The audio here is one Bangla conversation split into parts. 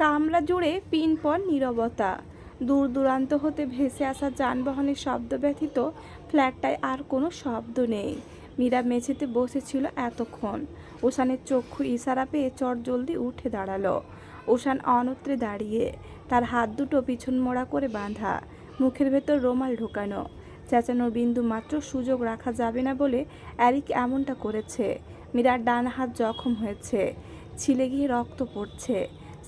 কামরা জুড়ে পিনপন নীরবতা। দূর দূরান্ত হতে ভেসে আসা যানবাহনের শব্দ ব্যতীত ফ্ল্যাটটায় আর কোনো শব্দ নেই। মীরা মেঝেতে বসেছিল এতক্ষণ। উষানের চক্ষু ইশারা পেয়ে চটজলদি উঠে দাঁড়ালো। উষান অনত্রে দাঁড়িয়ে, তার হাত দুটো পিছন মোড়া করে বাঁধা, মুখের ভেতর রুমাল ঢোকানো। চেঁচানোর বিন্দু মাত্র সুযোগ রাখা যাবে না বলে অ্যারিক এমনটা করেছে। মীরার ডান হাত জখম হয়েছে, ছিলে গিয়ে রক্ত পড়ছে।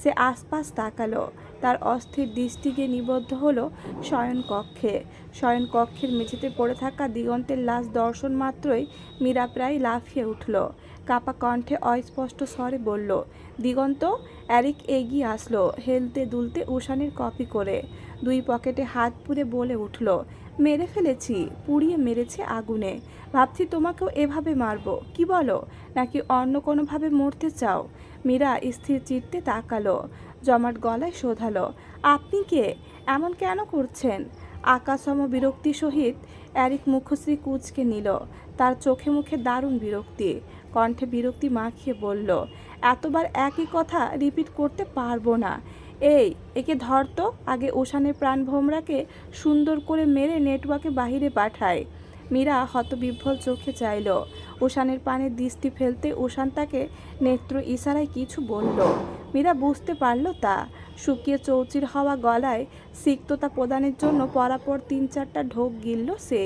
সে আশপাশ তাকালো। তার অস্থির দৃষ্টি গিয়ে নিবদ্ধ হলো শয়নকক্ষে। শয়নকক্ষের মেঝেতে পড়ে থাকা দিগন্তের লাশ দর্শন মাত্রই মীরা প্রায় লাফিয়ে উঠল। কাপা কণ্ঠে অস্পষ্ট স্বরে বলল, দিগন্ত। অ্যারিক এগিয়ে আসলো, হেলতে দুলতে উষানের কপি করে। দুই পকেটে হাত পুরে বলে উঠল, মেরে ফেলেছি, পুড়িয়ে মেরেছে আগুনে। ভাবছি তোমাকেও এভাবে মারবো, কি বলো? নাকি অন্য কোনোভাবে মরতে চাও? মীরা স্থির চিত্তে তাকালো, জমাট গলায় শোধালো, আপনি কে? এমন কেন করছেন? আকাশম বিরক্তি সহিত অ্যারিক মুখশ্রী কুঁচকে নিল। তার চোখে মুখে দারুণ বিরক্তি, কণ্ঠে বিরক্তি মাখিয়ে বলল, এতবার একই কথা রিপিট করতে পারবো না। একে ধর তো, আগে উষানের প্রাণভোমরাকে সুন্দর করে মেরে নেটওয়ার্কে বাহিরে পাঠায়। মীরা হতবিহ্বল চোখে চাইল। উষানের পানে দৃষ্টি ফেলতে উষান তাকে নেত্র ইশারায় কিছু বলল। মীরা বুঝতে পারল তা। শুকিয়ে চৌচির হওয়া গলায় সিক্ততা প্রদানের জন্য পরাপর ৩-৪টা ঢোক গিলল সে।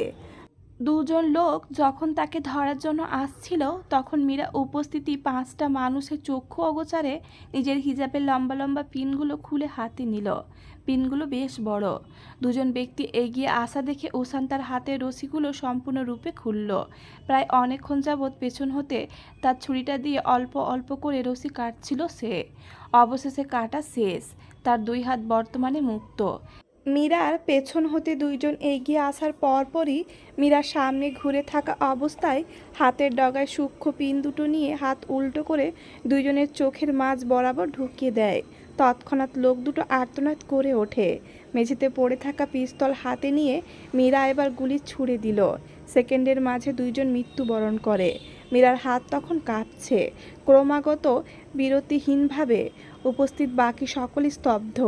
দুজন লোক যখন তাকে ধরার জন্য আসছিল, তখন মীরা উপস্থিতি 5টা মানুষের চক্ষু অগোচরে নিজের হিজাবের লম্বা লম্বা পিনগুলো খুলে হাতে নিল। পিনগুলো বেশ বড়। দুজন ব্যক্তি এগিয়ে আসা দেখে উষান তার হাতের রশিগুলো সম্পূর্ণরূপে খুলল। প্রায় অনেকক্ষণ যাবৎ পেছন হতে তার ছুরিটা দিয়ে অল্প অল্প করে রশি কাটছিল সে। অবশেষে কাটা শেষ। তার 2 হাত বর্তমানে মুক্ত। মীরার পেছন হতে দুইজন এগিয়ে আসার পরপরই মীরা সামনে ঘুরে থাকা অবস্থায় হাতের ডগায় সূক্ষ্ম পিন দুটো নিয়ে হাত উল্টো করে দুইজনের চোখের মাঝ বরাবর ঢুকিয়ে দেয়। তৎক্ষণাৎ লোক দুটো আর্তনাদ করে ওঠে। মেঝেতে পড়ে থাকা পিস্তল হাতে নিয়ে মীরা এবার গুলি ছুড়ে দিল। সেকেন্ডের মাঝে দুইজন মৃত্যুবরণ করে। মীরার হাত তখন কাঁপছে ক্রমাগত বিরতিহীনভাবে। উপস্থিত বাকি সকলে স্তব্ধ।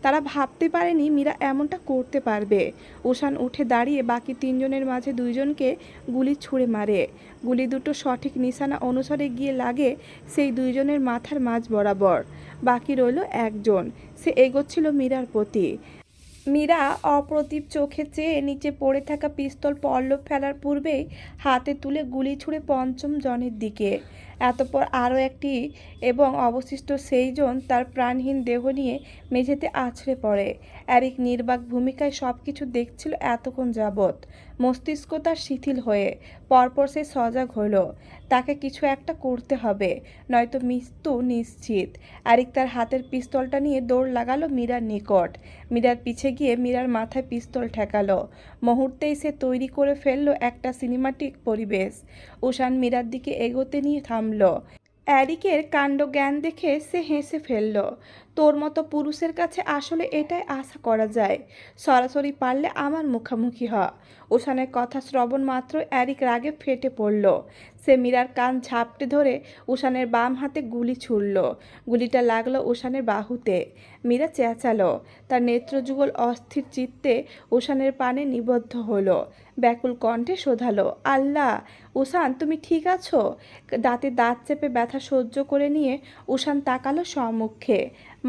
তারা ভাবতে পারেনি মীরা এমনটা করতে পারবে। উষান উঠে দাঁড়িয়ে বাকি 3 জনের মাঝে 2 জনকে গুলি ছুঁড়ে মারে। গুলি দুটো সঠিক নিশানা অনুসারে গিয়ে লাগে সেই 2 জনের মাথার মাঝ বরাবর। বাকি রইল একজন। সে এগোচ্ছিল মীরার প্রতি। মীরা অপ্রতিভ চোখে চেয়ে নিচে পড়ে থাকা পিস্তল পল্লব ফেলার পূর্বেই হাতে তুলে গুলি ছুঁড়ে 5ম জনের দিকে। এতপর আরও একটি, এবং অবশিষ্ট সেই জন তার প্রাণহীন দেহ নিয়ে মেঝেতে আছড়ে পড়ে। অ্যারিক নির্বাক ভূমিকায় সব কিছু দেখছিল এতক্ষণ যাবৎ। মস্তিষ্ক তার শিথিল হয়ে পরপর সে সজাগ হলো। তাকে কিছু একটা করতে হবে, নয়তো মৃত্যু নিশ্চিত। অ্যারিক তার হাতের পিস্তলটা নিয়ে দৌড় লাগালো মীরার নিকট। মীরার পিছে গিয়ে মীরার মাথায় পিস্তল ঠেকালো। মুহূর্তেই সে তৈরি করে ফেললো একটা সিনেমাটিক পরিবেশ। উষান মীরার দিকে এগোতে নিয়ে থামল। অ্যারিকের কাণ্ডজ্ঞান দেখে সে হেসে ফেলল। তোর মতো পুরুষের কাছে আসলে এটাই আশা করা যায়। সরাসরি পারলে আমার মুখোমুখি হ। উষানের কথা শ্রবণ মাত্র অ্যারিক রাগে ফেটে পড়ল। সে মীরার কান ঝাপটে ধরে উষানের বাম হাতে গুলি ছুড়ল। গুলিটা লাগলো উষানের বাহুতে। মীরা চেঁচালো। তার নেত্রযুগল অস্থির চিত্তে উষানের পানে নিবদ্ধ হলো। ব্যাকুল কণ্ঠে শোধালো, আল্লাহ! উষান, তুমি ঠিক আছো? দাঁতে দাঁত চেপে ব্যথা সহ্য করে নিয়ে উষান তাকালো সম্মুখে।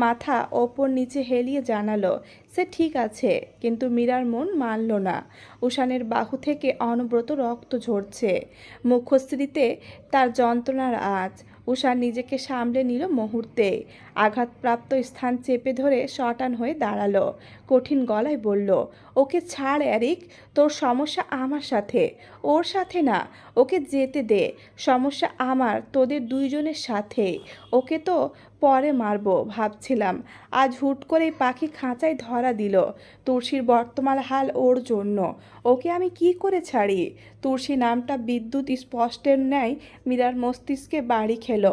মাথা ওপর নিচে হেলিয়ে জানালো, সে ঠিক আছে। কিন্তু মীরার মন মানল না। উষানের বাহু থেকে অনবরত রক্ত ঝরছে। মুখশ্রীতে তার যন্ত্রণার আঁচ। উষান নিজেকে সামলে নিল মুহূর্তে। আঘাতপ্রাপ্ত স্থান চেপে ধরে শটান হয়ে দাঁড়ালো। কঠিন গলায় বলল, ওকে ছাড় অ্যারিক। তোর সমস্যা আমার সাথে, ওর সাথে না। ওকে যেতে দে। সমস্যা আমার তোদের 2 জনের সাথে। ওকে তো পরে মারবো ভাবছিলাম, আজ হুট করেই পাখি খাঁচায় ধরা দিল। তুলসীর বর্তমান হাল ওর জন্য। ওকে আমি কি করে ছাড়ি? তুলসী নামটা বিদ্যুৎ স্পষ্টের ন্যায় মীরার মস্তিষ্কে বাড়ি খেল।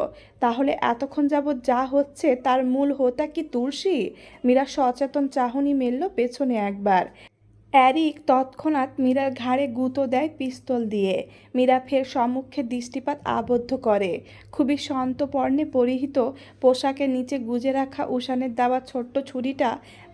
তাহলে এতক্ষণ যাবৎ যা হচ্ছে তার মূল হোতা কি তুলসী? মীরা সচেতন চাহনি মেলল পেছনে একবার। অ্যারিক তৎক্ষণাৎ মীরার ঘাড়ে গুঁতো দেয় পিস্তল দিয়ে। মীরা ফের সম্মুখে দৃষ্টিপাত আবদ্ধ করে। খুবই সন্তর্পণে পরিহিত পোশাকের নিচে গুজে রাখা উষানের দেওয়া ছোট্ট ছুরিটা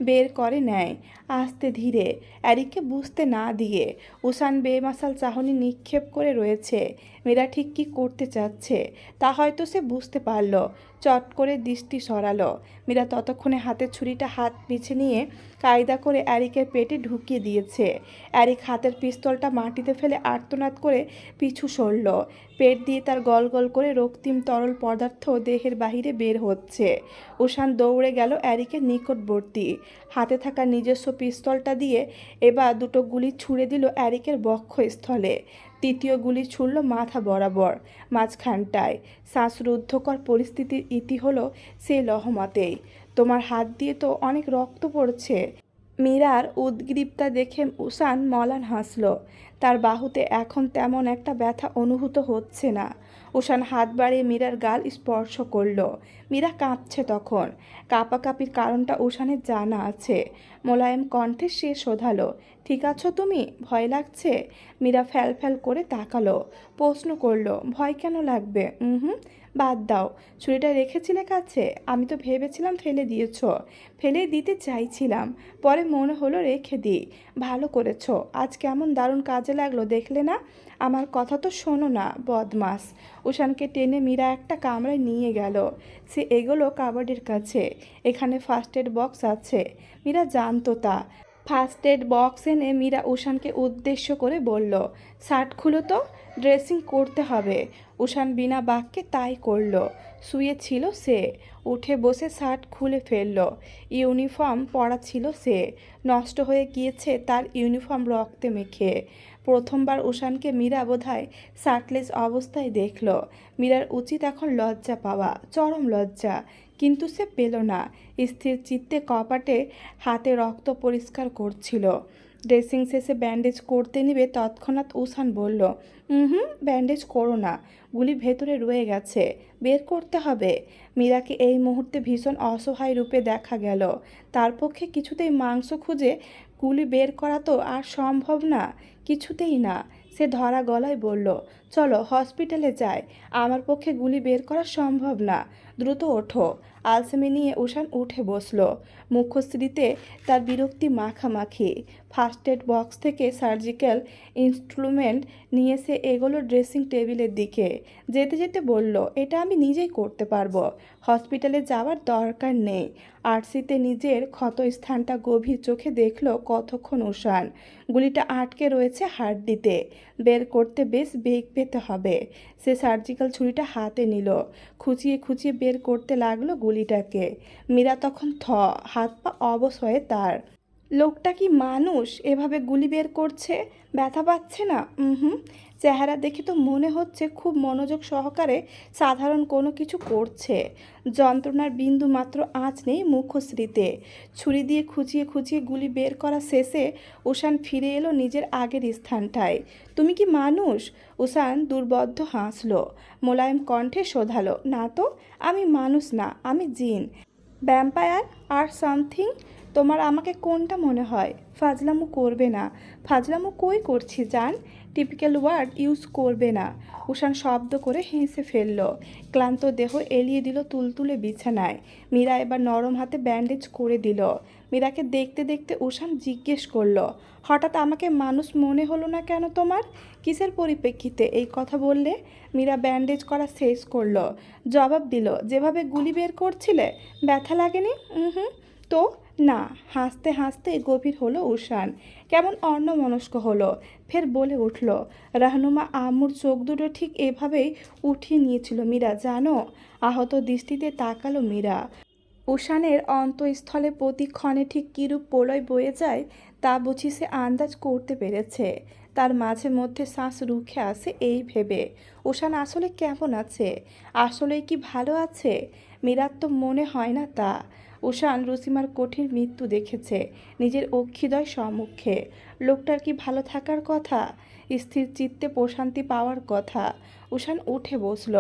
বের করে নেয় আস্তে ধীরে, অ্যারিককে বুঝতে না দিয়ে। উষান বেমাসাল চাহনি নিক্ষেপ করে রয়েছে। মীরা ঠিক কী করতে চাচ্ছে তা হয়তো সে বুঝতে পারল। চট করে দৃষ্টি সরালো। মীরা ততক্ষণে হাতের ছুরিটা হাত পিছে নিয়ে কায়দা করে অ্যারিকের পেটে ঢুকিয়ে দিয়েছে। অ্যারিক হাতের পিস্তলটা মাটিতে ফেলে আর্তনাদ করে পিছু সরল। পেট দিয়ে তার গল গল করে রক্তিম তরল পদার্থ দেহের বাহিরে বের হচ্ছে। উষান দৌড়ে গেল অ্যারিকের নিকটবর্তী। হাতে থাকা নিজস্ব পিস্তলটা দিয়ে এবার দুটো গুলি ছুঁড়ে দিল অ্যারিকের বক্ষস্থলে। তৃতীয় গুলি ছুড়ল মাথা বরাবর মাঝখানটায়। শ্বাসরুদ্ধকর পরিস্থিতির ইতি হলো সেই লহমাতেই। তোমার হাত দিয়ে তো অনেক রক্ত পড়ছে। মীরার উদ্গ্রীবতা দেখে উষান মলান হাসল। তার বাহুতে এখন তেমন একটা ব্যথা অনুভূত হচ্ছে না। উষান হাত বাড়িয়ে মীরার গাল স্পর্শ করল। মীরা কাঁপছে তখন। কাঁপাকাঁপির কারণটা উষানের জানা আছে। মোলায়েম কণ্ঠে সে শোধালো, ঠিক আছো তুমি? ভয় লাগছে? মীরা ফ্যাল ফ্যাল করে তাকালো। প্রশ্ন করলো, ভয় কেন লাগবে? বাদ দাও। ছুরিটা রেখেছিলে কাছে? আমি তো ভেবেছিলাম ফেলে দিয়েছ। ফেলে দিতে চাইছিলাম, পরে মনে হলো রেখে দিই। ভালো করেছো। আজ কেমন দারুণ কাজে লাগলো দেখলে না? আমার কথা তো শোনো না, বদমাস। উষানকে টেনে মীরা একটা কামরায় নিয়ে গেল। সে এগোলো কাবার্ডের কাছে। এখানে ফার্স্ট এড বক্স আছে। মীরা জানতো তা। ফার্স্ট এড বক্স এনে মীরা উষানকে উদ্দেশ্য করে বলল, শার্ট খুলো তো, ড্রেসিং করতে হবে। উষান বিনা বাক্যে তাই করল। শুয়ে ছিল সে। উঠে বসে শার্ট খুলে ফেলল। ইউনিফর্ম পরা ছিল সে। নষ্ট হয়ে গিয়েছে তার ইউনিফর্ম রক্তে মেখে। প্রথমবার উষানকে মীরা বোধহয় শার্টলেস অবস্থায় দেখল। মীরার উচিত এখন লজ্জা পাওয়া, চরম লজ্জা। কিন্তু সে পেল না। স্থির চিত্তে কপাটে হাতে রক্ত পরিষ্কার করছিল। ড্রেসিং শেষে ব্যান্ডেজ করতে নিবে তৎক্ষণাৎ উষান বলল, ব্যান্ডেজ করো না, গুলি ভেতরে রয়ে গেছে, বের করতে হবে। মীরাকে এই মুহূর্তে ভীষণ অসহায় রূপে দেখা গেল। তার পক্ষে কিছুতেই মাংস খুঁজে গুলি বের করা তো আর সম্ভব না, কিছুতেই না। সে ধরা গলায় বলল, চলো হসপিটালে যাই, আমার পক্ষে গুলি বের করা সম্ভব না, দ্রুত ওঠো। আলসেমি নিয়ে উষান উঠে বসল। মুখশ্রীতে তার বিরক্তি মাখামাখি। ফার্স্ট এড বক্স থেকে সার্জিক্যাল ইনস্ট্রুমেন্ট নিয়ে সে এগোলো ড্রেসিং টেবিলের দিকে। যেতে যেতে বলল, এটা আমি নিজেই করতে পারবো, হসপিটালে যাওয়ার দরকার নেই। আরসিতে নিজের ক্ষত স্থানটা গভীর চোখে দেখল কতক্ষণ উষান। গুলিটা আটকে রয়েছে হাড্ডিতে, বের করতে বেশ বেগ পেতে হবে। সে সার্জিক্যাল ছুরিটা হাতে নিল। খুঁচিয়ে খুঁচিয়ে বের করতে লাগলো গুলিটাকে। মীরা তখন হাত পা অবশ হয়ে তার। লোকটা কি মানুষ? এভাবে গুলি বের করছে, ব্যথা পাচ্ছে না? চেহারা দেখে তো মনে হচ্ছে খুব মনোযোগ সহকারে সাধারণ কোনো কিছু করছে। যন্ত্রণার বিন্দু মাত্র আঁচ নেই মুখশ্রীতে। ছুরি দিয়ে খুঁচিয়ে খুঁচিয়ে গুলি বের করা শেষে উষান ফিরে এলো নিজের আগের স্থানটায়। তুমি কি মানুষ? উষান দুর্বদ্ধ হাসল। মোলায়েম কণ্ঠে শোধালো, না তো, আমি মানুষ না, আমি জিন, ভ্যাম্পায়ার আর সামথিং। তোমার আমাকে কোনটা মনে হয়? ফাজলামো করবে না। ফাজলামো কই করছি জান? টিপিক্যাল ওয়ার্ড ইউজ করবে না। উষান শব্দ করে হেসে ফেলল। ক্লান্ত দেহ এলিয়ে দিল তুলতুলে বিছানায়। মীরা এবার নরম হাতে ব্যান্ডেজ করে দিল। মীরাকে দেখতে দেখতে উষান জিজ্ঞেস করল, হঠাৎ আমাকে মানুষ মনে হলো না কেন তোমার? কিসের পরিপ্রেক্ষিতে এই কথা বললে? মীরা ব্যান্ডেজ করা শেষ করলো। জবাব দিল, যেভাবে গুলি বের করছিলে ব্যথা লাগেনি? তো না। হাসতে হাসতে গভীর হলো উষান। কেমন অন্যমনস্ক হলো। ফের বলে উঠল, রাহনুমা আম্মুর চোখ দুটো ঠিক এভাবেই উঠিয়ে নিয়েছিল মীরা, জানো? আহত দৃষ্টিতে তাকালো মীরা। উষানের অন্তঃস্থলে প্রতিক্ষণে ঠিক কীরূপ প্রলয় বয়ে যায় তা বুঝি সে আন্দাজ করতে পেরেছে। তার মাঝে মধ্যে শ্বাস রুখে আসে এই ভেবে, উষান আসলে কেমন আছে? আসলেই কি ভালো আছে? মীরার তো মনে হয় না তা। উষান রুসিমার কঠিন মৃত্যু দেখেছে নিজের অক্ষিদয় সম্মুখে। লোকটার কি ভালো থাকার কথা? স্থির চিত্তে প্রশান্তি পাওয়ার কথা। উষান উঠে বসল।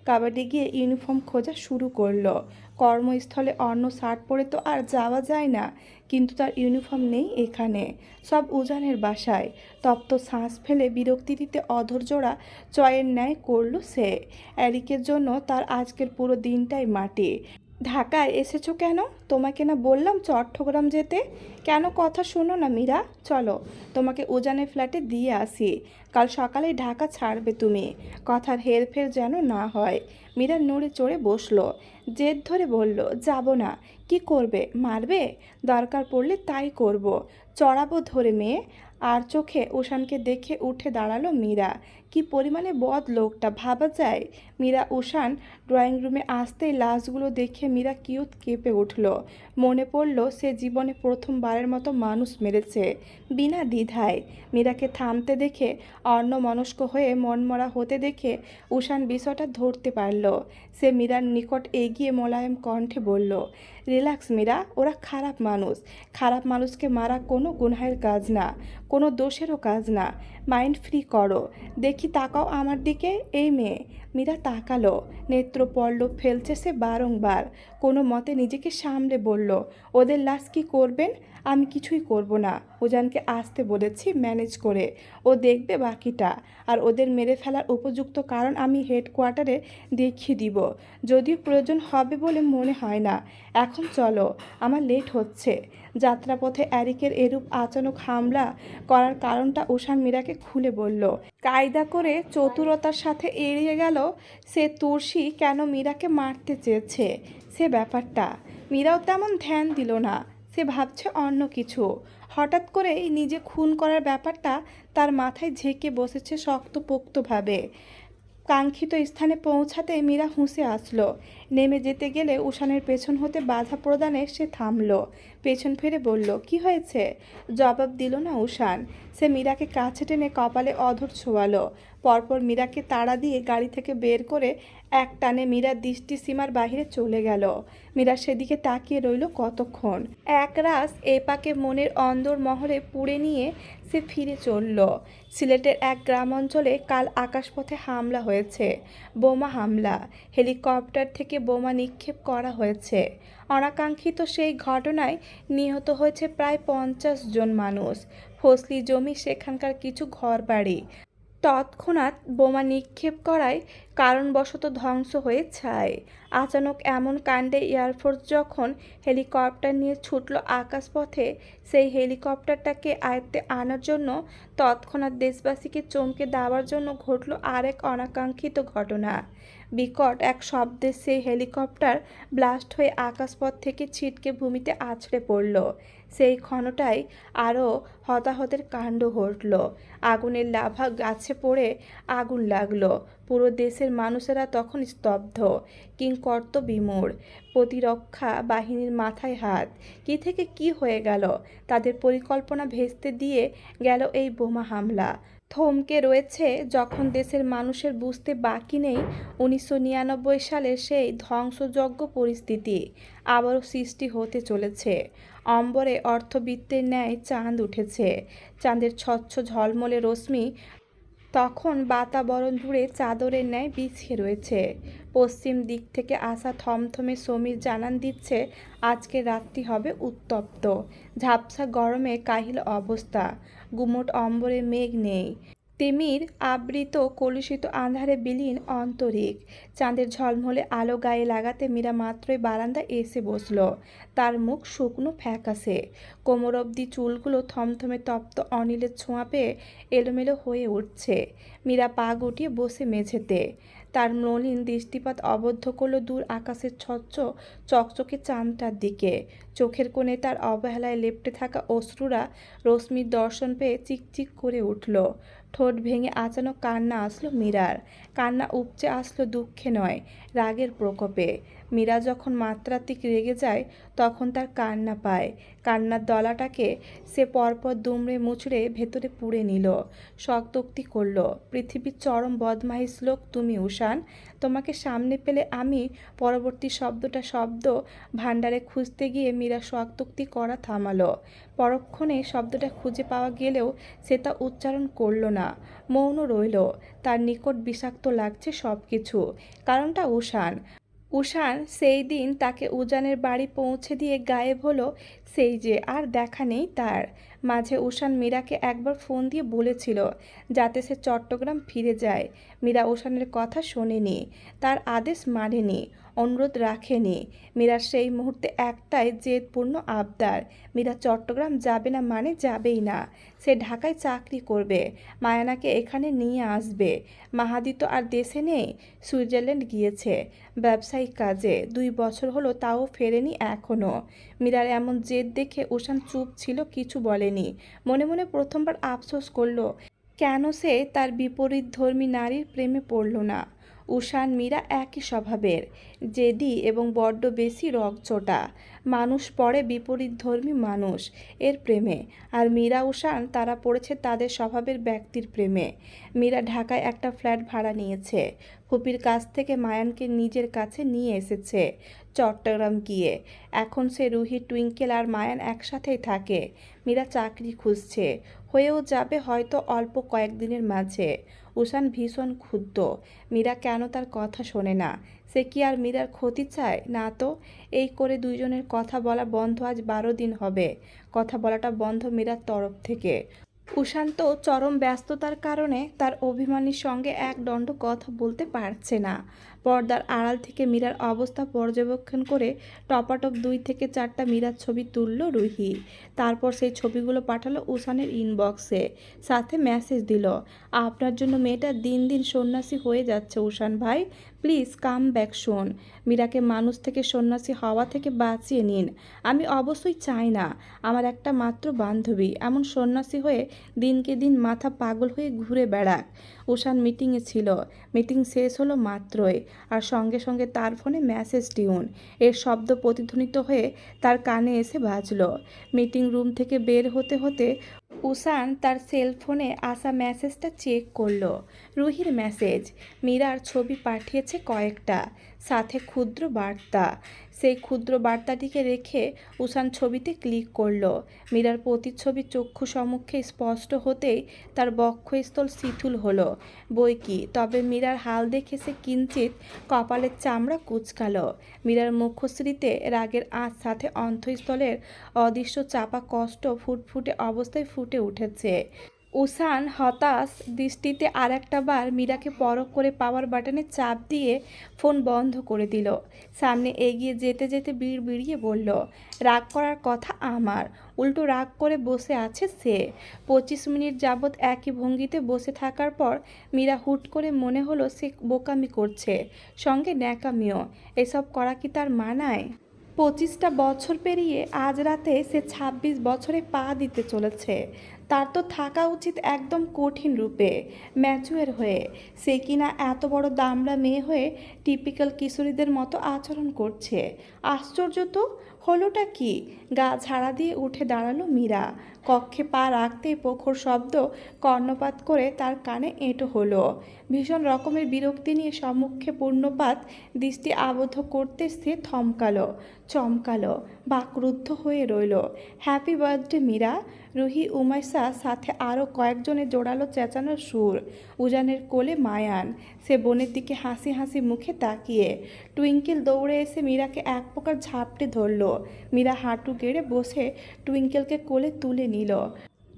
কাবাডি গিয়ে ইউনিফর্ম খোঁজা শুরু করলো। কর্মস্থলে অন্য শার্ট পরে তো আর যাওয়া যায় না, কিন্তু তার ইউনিফর্ম নেই এখানে, সব উজানের বাসায়। তপ্ত শ্বাস ফেলে বিরক্তি দিতে অধৈর্যরা চয়ের ন্যায় করল সে। এরিকের জন্য তার আজকের পুরো দিনটাই মাটি। ঢাকায় এসেছো কেন? তোমাকে না বললাম চট্টগ্রাম যেতে? কেন কথা শোনো না মীরা? চলো, তোমাকে উজানের ফ্ল্যাটে দিয়ে আসি। কাল সকালেই ঢাকা ছাড়বে তুমি। কথার হেরফের যেন না হয়। মীরা নড়ে চড়ে বসলো, জেদ ধরে বলল, যাব না। কি করবে? মারবে? দরকার পড়লে তাই করব। চড়াবো ধরে মেয়ে। আর চোখে উষানকে দেখে উঠে দাঁড়ালো মীরা। কি পরিমাণে বদ লোকটা, ভাবা যায়? মীরা উষান ড্রয়িং রুমে আসতেই লাশগুলো দেখে মীরা কিয়ত কেঁপে উঠল। মনে পড়ল সে জীবনে প্রথমবারের মতো মানুষ মেরেছে, বিনা দ্বিধায়। মীরাকে থামতে দেখে, অন্যমনস্ক হয়ে মনমরা হতে দেখে উষান বিষয়টা ধরতে পারল। সে মীরার নিকট এগিয়ে মোলায়েম কণ্ঠে বলল, রিল্যাক্স মীরা, ওরা খারাপ মানুষ। খারাপ মানুষকে মারা কোনো গুনাহের কাজ না, কোনো দোষেরও কাজ না। মাইন্ড ফ্রি করো। দেখি, তাকাও আমার দিকে। এই মেয়ে। মীরা তাকালো। নেত্র পল্লব ফেলছে সে বারংবার। কোনো মতে নিজেকে সামলে বলল, ওদের লাশ কি করবেন? আমি কিছুই করব না। উজানকে আসতে বলেছি, ম্যানেজ করে। ও দেখবে বাকিটা। আর ওদের মেরে ফেলার উপযুক্ত কারণ আমি হেডকোয়ার্টারে দেখিয়ে দিব, যদিও প্রয়োজন হবে বলে মনে হয় না। এখন চলো, আমার লেট হচ্ছে। যাত্রাপথে এরিকের এরূপ আচানক হামলা করার কারণটা উষান মীরাকে খুলে বলল। কায়দা করে চতুরতার সাথে এড়িয়ে গেল সে তুর্সি কেন মীরাকে মারতে চেয়েছে সে ব্যাপারটা। মীরাও তেমন ধ্যান দিল না। সে ভাবছে অন্য কিছু। হঠাৎ করেই নিজে খুন করার ব্যাপারটা তার মাথায় ঝেঁকে বসেছে শক্তপোক্তভাবে। কাঙ্ক্ষিত স্থানে পৌঁছাতে মীরা হুঁসে আসলো। নেমে যেতে গেলে উষানের পেছন হতে বাধা প্রদানে সে থামল। পেছন ফিরে বলল, কি হয়েছে? জবাব দিল না উষান। সে মীরাকে কাছে টেনে কপালে অধর ছোঁয়ালো। পরপর মীরাকে তাড়া দিয়ে গাড়ি থেকে বের করে এক টানে মীরার দৃষ্টি সীমার বাহিরে চলে গেল। মীরা সেদিকে তাকিয়ে রইল কতক্ষণ। একরাশ এপাকে মনের অন্দর মহলে পুড়ে নিয়ে সে ফিরে চলল। সিলেটের এক গ্রাম অঞ্চলে কাল আকাশপথে হামলা হয়েছে, বোমা হামলা। হেলিকপ্টার থেকে বোমা নিক্ষেপ করা হয়েছে। অনাকাঙ্ক্ষিত সেই ঘটনায় নিহত হয়েছে প্রায় 50 জন মানুষ। ফসলি জমি, সেখানকার কিছু ঘরবাড়ি তৎক্ষণাৎ বোমা নিক্ষেপ করায় কারণবশত ধ্বংস হয়ে ছাই। আচানক এমন কাণ্ডে এয়ারফোর্স যখন হেলিকপ্টার নিয়ে ছুটল আকাশপথে, সেই হেলিকপ্টারটাকে আয়ত্তে আনার জন্য তৎক্ষণাৎ দেশবাসীকে চমকে দেওয়ার জন্য ঘটল আরেক অনাকাঙ্ক্ষিত ঘটনা। বিকট এক শব্দে সেই হেলিকপ্টার ব্লাস্ট হয়ে আকাশপথ থেকে ছিটকে ভূমিতে আছড়ে পড়ল। সেই ক্ষণটাই আরও হতাহতের কাণ্ড ঘটল। আগুনের লাভা গাছে পড়ে আগুন লাগলো। পুরো দেশের মানুষেরা তখন স্তব্ধ, কিংকর্তবিমূঢ়। প্রতিরক্ষা বাহিনীর মাথায় হাত। কি থেকে কি হয়ে গেল? তাদের পরিকল্পনা ভেস্তে দিয়ে গেল এই বোমা হামলা। থমকে রয়েছে যখন দেশের মানুষের বুঝতে বাকি নেই 1999 সালের সেই ধ্বংসযজ্ঞ পরিস্থিতি আবারও সৃষ্টি হতে চলেছে। অম্বরে অর্থবৃত্তের ন্যায় চাঁদ উঠেছে। চাঁদের স্বচ্ছ ঝলমলে রশ্মি তখন বাতাবরণ জুড়ে চাদরের ন্যায় বিছিয়ে রয়েছে। পশ্চিম দিক থেকে আসা থমথমে সমীর জানান দিচ্ছে আজকের রাতটি হবে উত্তপ্ত। ঝাপসা গরমে কাহিল অবস্থা। গুমোট অম্বরে মেঘ নেই। তিমির আবৃত কলুষিত আঁধারে বিলীন অন্তরিক। চাঁদের ঝলমলে আলো গায়ে লাগাতে মীরা মাত্রই বারান্দায় এসে বসল। তার মুখ শুকনো ফ্যাকাশে। কোমর অবধি চুলগুলো থমথমে তপ্ত অনিলের ছোঁয়া পেয়ে এলোমেলো হয়ে উঠছে। মীরা পা গুটিয়ে বসে মেঝেতে। তার মলিন দৃষ্টিপাত অবদ্ধ করল দূর আকাশের স্বচ্ছ চকচকে চাঁদটার দিকে। চোখের কোণে তার অবহেলায় লেপ্টে থাকা অশ্রুরা রশ্মির দর্শন পেয়ে চিকচিক করে উঠল। ঠোঁট ভেঙে আচানক কান্না আসলো মীরার। কান্না উপচে আসলো দুঃখে নয়, রাগের প্রকোপে। মীরা যখন মাত্রাতিক রেগে যায় তখন তার কান্না পায়। কান্নার দলাটাকে সে পরপর দুমড়ে মুচড়ে ভেতরে পুড়ে নিল। শক্তোক্তি করল, পৃথিবীর চরম বদমাইশ লোক তুমি উষান। তোমাকে সামনে পেলে আমি পরবর্তী শব্দ ভাণ্ডারে খুঁজতে গিয়ে মীরা শক্তোক্তি করা থামালো। পরক্ষণে শব্দটা খুঁজে পাওয়া গেলেও সে তা উচ্চারণ করল না, মৌন রইল। তার নিকট বিষাক্ত লাগছে সব কিছু। কারণটা উষান। উষান সেই দিন তাকে উজানের বাড়ি পৌঁছে দিয়ে গায়েব হলো, সেই যে আর দেখা নেই তার। মাঝে উষান মীরাকে একবার ফোন দিয়ে বলেছিল যাতে সে চট্টগ্রাম ফিরে যায়। মীরা উষানের কথা শোনেনি, তার আদেশ মানেনি, অনুরোধ রাখেনি। মীরার সেই মুহূর্তে একটাই জেদপূর্ণ আবদার, মীরা চট্টগ্রাম যাবে না মানে যাবেই না। সে ঢাকায় চাকরি করবে, মায়ানাকে এখানে নিয়ে আসবে। মাহাদি তো আর দেশে নেই, সুইজারল্যান্ড গিয়েছে ব্যবসায়িক কাজে, 2 বছর হলো তাও ফেরেনি এখনও। মীরার এমন জেদ দেখে উষান চুপ ছিল, কিছু বলেনি। মনে মনে প্রথমবার আফসোস করলো কেন সে তার বিপরীতধর্মী নারীর প্রেমে পড়ল না। উষান মীরা একই স্বভাবের, জেদি এবং বড্ড বেশি রগচটা। মানুষ পড়ে বিপরীতধর্মী মানুষ এর প্রেমে, আর মীরা উষান তারা পড়েছে তাদের স্বভাবের ব্যক্তির প্রেমে। মীরা ঢাকায় একটা ফ্ল্যাট ভাড়া নিয়েছে, ফুপির কাছ থেকে মায়ানকে নিজের কাছে নিয়ে এসেছে চট্টগ্রাম গিয়ে। এখন সে রুহি, টুইঙ্কেল আর মায়ান একসাথেই থাকে। মীরা চাকরি খুঁজছে, হয়েও যাবে হয়তো অল্প কয়েকদিনের মাঝে। উষান ভীষণ ক্ষুব্ধ, মীরা কেন তার কথা শোনে না। সে কি আর মীরার ক্ষতি চায়? না তো। এই করে দুইজনের কথা বলা বন্ধ আজ 12 দিন হবে। কথা বলাটা বন্ধ মীরার তরফ থেকে। উষান্ত চরম ব্যস্ততার কারণে তার অভিমানীর সঙ্গে এক দণ্ড কথা বলতে পারছে না। পর্দার আড়াল থেকে মীরার অবস্থা পর্যবেক্ষণ করে টপাটপ 2 থেকে 4টা মীরার ছবি তুলল রুহি। তারপর সেই ছবিগুলো পাঠালো উষানের ইনবক্সে, সাথে মেসেজ দিল, আপনার জন্য মেয়েটা দিন দিন সন্ন্যাসী হয়ে যাচ্ছে উষান ভাই, প্লিজ কাম ব্যাক শুন। মীরাকে মানুষ থেকে সন্ন্যাসী হওয়া থেকে বাঁচিয়ে নিন। আমি অবশ্যই চাই না আমার একটা মাত্র বান্ধবী এমন সন্ন্যাসী হয়ে দিনকে দিন মাথা পাগল হয়ে ঘুরে বেড়াক। উষান মিটিংয়ে ছিল, মিটিং শেষ হলো মাত্রই, আর সঙ্গে সঙ্গে তার ফোনে মেসেজ টিউন এর শব্দ প্রতিধ্বনিত হয়ে তার কানে এসে বাজল। মিটিং রুম থেকে বের হতে হতে উষান তার সেলফোনে আসা মেসেজটা চেক করলো। রুহির মেসেজ, মীরার ছবি পাঠিয়েছে কয়েকটা, সাথে ক্ষুদ্র বার্তা। সেই ক্ষুদ্র বার্তাটিকে রেখে উষান ছবিতে ক্লিক করলো। মীরার প্রতিচ্ছবি চক্ষু সম্মুখে স্পষ্ট হতেই তার বক্ষস্থল শিথিল হলো। বই কি, তবে মীরার হাল দেখে সে কিঞ্চিত কপালের চামড়া কুঁচকালো। মীরার মুখশ্রীতে রাগের আঁচ, সাথে অন্তঃস্থলের অদৃশ্য চাপা কষ্ট ফুটফুটে অবস্থায় ফুটে উঠেছে। উষান হতাশ দৃষ্টিতে আর একটা বার মীরাকে পরখ করে পাওয়ার বাটনে চাপ দিয়ে ফোন বন্ধ করে দিল। সামনে এগিয়ে যেতে যেতে বিড়বিড়িয়ে বলল, রাগ করার কথা আমার, উল্টো রাগ করে বসে আছে সে। 25 মিনিট যাবৎ একই ভঙ্গিতে বসে থাকার পর মীরা হুট করে মনে হলো সে বোকামি করছে, সঙ্গে ন্যাকামিও। এসব করা কি তার মানায়? 25টা বছর পেরিয়ে আজ রাতে সে 26 বছরে পা দিতে চলেছে। তার তো থাকা উচিত একদম কঠিন রূপে, ম্যাচুয়ার হয়ে। সে কিনা এত বড় দামড়া মেয়ে হয়ে টিপিক্যাল কিশোরীদের মতো আচরণ করছে। আশ্চর্য তো, হলোটা কি? গা ঝাড়া দিয়ে উঠে দাঁড়ালো মীরা। কক্ষে পা রাখতেই প্রখর শব্দ কর্ণপাত করে তার কানে এঁটো হলো। ভীষণ রকমের বিরক্তি নিয়ে সম্মুখে পূর্ণপাত দৃষ্টি আবদ্ধ করতে সে থমকালো, চমকালো, বাকরুদ্ধ হয়ে রইল। Happy birthday Meera. রুহি, উমাইসা, সাথে আরও কয়েকজনের জোরালো চেঁচানোর সুর। উজানের কোলে মায়ান, সে বোনের দিকে হাসি হাসি মুখে তাকিয়ে। টুইঙ্কেল দৌড়ে এসে মীরাকে এক প্রকার ঝাপটে ধরল। মীরা হাঁটু গেড়ে বসে টুইঙ্কেলকে কোলে তুলে নিল।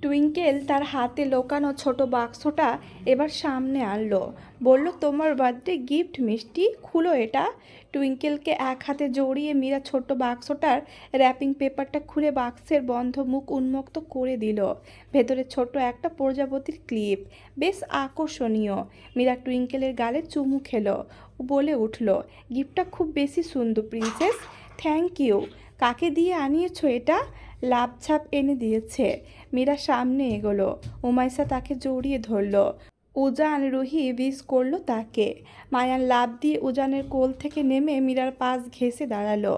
টুইঙ্কেল তার হাতে লোকানো ছোট বাক্সটা এবার সামনে আনলো, বলল, তোমার বার্থডে গিফট মিষ্টি, খুলো এটা। টুইঙ্কেলকে এক হাতে জড়িয়ে মীরা ছোট্ট বাক্সটার র্যাপিং পেপারটা খুলে বাক্সের বন্ধ মুখ উন্মুক্ত করে দিল। ভেতরে ছোট্ট একটা প্রজাপতির ক্লিপ, বেশ আকর্ষণীয়। মীরা টুইঙ্কেলের গালে চুমু খেলো, বলে উঠল, গিফটটা খুব বেশি সুন্দর প্রিন্সেস, থ্যাংক ইউ। কাকে দিয়ে আনিয়েছো এটা? লাভঝাপ এনে দিয়েছে। মীরা সামনে এগোলো, উমাইসা তাকে জড়িয়ে ধরল। উজান, রুহি উইশ করলো তাকে। মায়ান লাফ দিয়ে উজানের কোল থেকে নেমে মীরার পাশ ঘেঁষে দাঁড়ালো।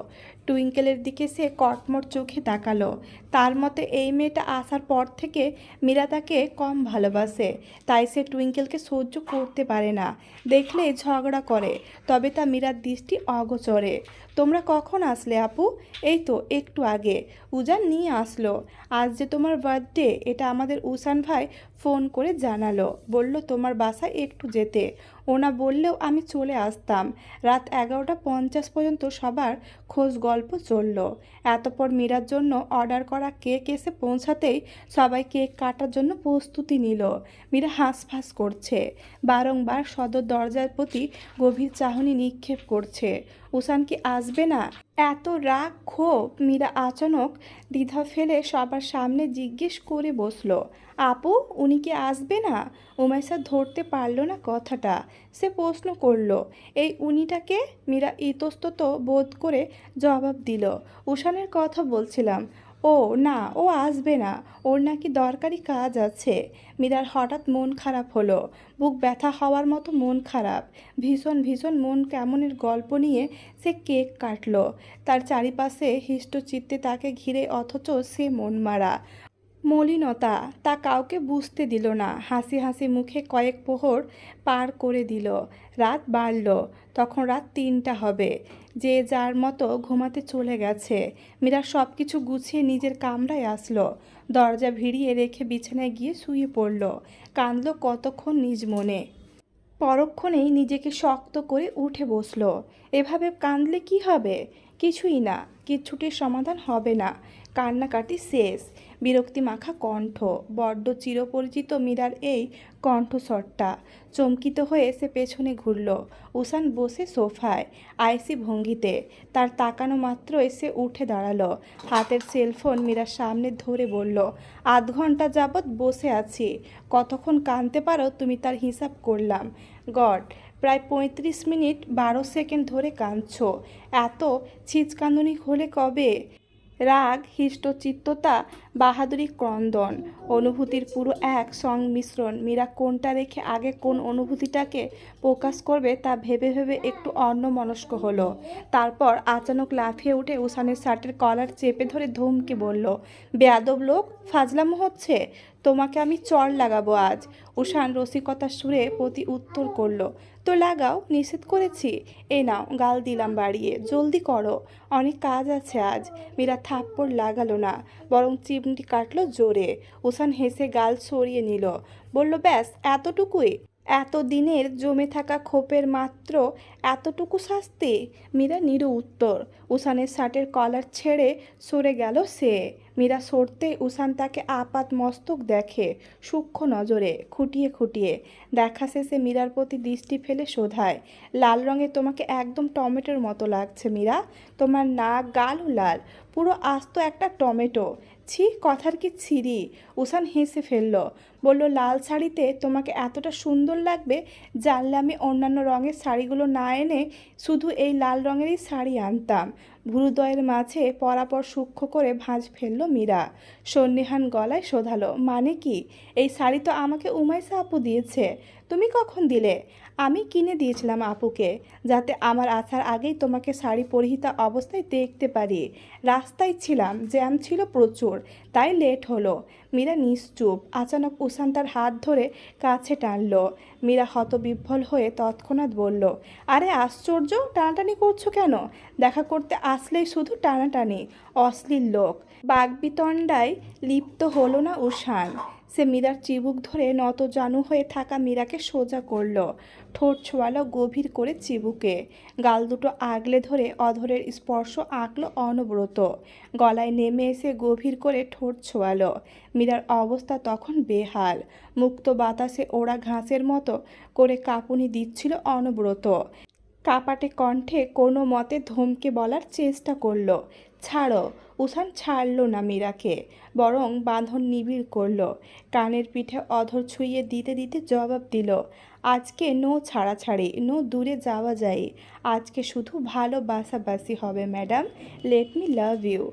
টুইঙ্কেলের দিকে সে কটমট চোখে তাকালো। তার মতে এই মেয়েটা আসার পর থেকে মীরা তাকে কম ভালোবাসে, তাই সে টুইঙ্কেলকে সহ্য করতে পারে না, দেখলেই ঝগড়া করে। তবে তা মীরার দৃষ্টি অগোচরে। তোমরা কখন আসলে আপু? এই তো একটু আগে, উজান নিয়ে আসলো। আজ যে তোমার বার্থডে, এটা আমাদের উষান ভাই ফোন করে জানালো, বলল তোমার বাসায় একটু যেতে। ওনা বললেও আমি চলে আসতাম। রাত 11:50 পর্যন্ত সবার খোঁজ গল্প চলল। এতপর মীরার জন্য অর্ডার করা কেক এসে পৌঁছাতেই সবাই কেক কাটার জন্য প্রস্তুতি নিল। মীরা হাঁসফাঁস করছে, বারংবার সদর দরজার প্রতি গভীর চাহনি নিক্ষেপ করছে। উষান কি আসবে না? এত রাগ ক্ষোভ মীরা আচানক দ্বিধা ফেলে সবার সামনে জিজ্ঞেস করে বসলো, আপু উনি কি আসবে না? উমাইসা ধরতে পারল না কথাটা। সে প্রশ্ন করল, এই উনিটাকে? মীরা ইতস্তত বোধ করে জবাব দিল, উষানের কথা বলছিলাম। ও না, ও আসবে না, ওর নাকি দরকারি কাজ আছে। মীরার হঠাৎ মন খারাপ হলো, বুক ব্যথা হওয়ার মতো মন খারাপ। ভীষণ ভীষণ মন কেমনের গল্প নিয়ে সে কেক কাটলো। তার চারিপাশে হৃষ্টচিত্তে তাকে ঘিরে, অথচ সে মন মারা মলিনতা তা কাউকে বুঝতে দিল না। হাসি হাসি মুখে কয়েক প্রহর পার করে দিল। রাত বাড়ল, তখন রাত 3টা হবে। যে যার মতো ঘুমাতে চলে গেছে। মীরা সব কিছু গুছিয়ে নিজের কামরায় আসলো। দরজা ভিড়িয়ে রেখে বিছানায় গিয়ে শুয়ে পড়ল। কাঁদল কতক্ষণ নিজ মনে। পরক্ষণেই নিজেকে শক্ত করে উঠে বসলো। এভাবে কাঁদলে কি হবে? কিছুই না, কিচ্ছুটির সমাধান হবে না। কান্নাকাটি শেষ। বিরক্তি মাখা কণ্ঠ, বড্ড চিরপরিচিত মীরার এই কণ্ঠস্বরটা। চমকিত হয়ে সে পেছনে ঘুরল। উষান বসে সোফায়, আইসি ভঙ্গিতে। তার তাকানো মাত্রই সে উঠে দাঁড়ালো। হাতের সেলফোন মীরার সামনে ধরে বলল, আধ ঘন্টা যাবৎ বসে আছি। কতক্ষণ কাঁদতে পারো তুমি তার হিসাব করলাম। গড, প্রায় 35 মিনিট 12 সেকেন্ড ধরে কাঁদছো। এত ছিচকান্দনি হলে কবে? রাগ, হৃষ্টচিত্ততা, বাহাদুরি, ক্রন্দন, অনুভূতির পুরো এক সংমিশ্রণ। মীরা কোনটা রেখে আগে কোন অনুভূতিটাকে প্রকাশ করবে তা ভেবে ভেবে একটু অন্যমনস্ক হলো। তারপর আচানক লাফিয়ে উঠে উষানের শার্টের কলার চেপে ধরে ধমকে বলল, বেয়াদব লোক, ফাজলামো হচ্ছে। তোমাকে আমি চড় লাগাবো আজ। উষান রসিকতার সুরে প্রতি উত্তর করল, তো লাগাও, নিষেধ করেছি? এই নাও, গাল দিলাম বাড়িয়ে, জলদি করো, অনেক কাজ আছে আজ। মীরা থাপ্পড় লাগালো না, বরং চিমটি কাটলো জোরে। উষান হেসে গাল সরিয়ে নিল, বলল, ব্যাস এতটুকুই? এত দিনের জমে থাকা ক্ষোভের মাত্র এতটুকু শাস্তি? মীরা নিরু উত্তর। উষানের শার্টের কলার ছেড়ে সরে গেল সে। মীরা সরতেই উষান তাকে আপাত মস্তক দেখে, সূক্ষ্ম নজরে, খুঁটিয়ে খুঁটিয়ে। দেখা শেষে মীরার প্রতি দৃষ্টি ফেলে শোধায়, লাল রঙে তোমাকে একদম টমেটোর মতো লাগছে মীরা। তোমার নাক, গালও লাল, পুরো আস্ত একটা টমেটো। ছি, কথার কি ছিরি? উষান হেসে ফেলল, বলল, লাল শাড়িতে তোমাকে এতটা সুন্দর লাগবে, জানলে আমি অন্যান্য রঙের শাড়িগুলো না এনে শুধু এই লাল রঙেরই শাড়ি আনতাম। ভুরুদয়ের মাঝে পরাপর সূক্ষ্ম করে ভাঁজ ফেলল মীরা। সন্নিহান গলায় শোধালো, মানে কি? এই শাড়ি তো আমাকে উমাইসা আপু দিয়েছে। তুমি কখন দিলে? আমি কিনে দিয়েছিলাম আপুকে, যাতে আমার আসার আগেই তোমাকে শাড়ি পরিহিতা অবস্থায় দেখতে পারি। রাস্তায় ছিলাম, জ্যাম ছিল প্রচুর, তাই লেট হলো। মীরা নিশ্চুপ। আচানক উষান তার হাত ধরে কাছে টানল। মীরা হতবিহ্বল হয়ে তৎক্ষণাৎ বলল, আরে আশ্চর্য, টানাটানি করছো কেন? দেখা করতে আসলেই শুধু টানাটানি, অশ্লীল লোক। বাগ্বিতণ্ডায় লিপ্ত হলো না উষান। সে মীরার চিবুক ধরে নতজানু হয়ে থাকা মীরাকে সোজা করল। ঠোঁট ছোঁয়ালো গভীর করে চিবুকে। গাল দুটো আগলে ধরে অধরের স্পর্শ আঁকলো অনবরত। গলায় নেমে এসে গভীর করে ঠোঁট ছোঁয়ালো। মীরার অবস্থা তখন বেহাল। মুক্ত বাতাসে ওড়া ঘাসের মতো করে কাঁপুনি দিচ্ছিল অনবরত। কাপাটে কণ্ঠে কোনো মতে ধমকে বলার চেষ্টা করল, ছাড়ো। উষান ছাড়ল না মীরাকে, বরং বাঁধন নিবিড় করল। কানের পিঠে অধর ছুঁয়ে দিতে দিতে জবাব দিল, আজকে নো ছাড়াছাড়ি, নো দূরে যাওয়া যায়। আজকে শুধু ভালোবাসাবাসি হবে madam. Let me love you.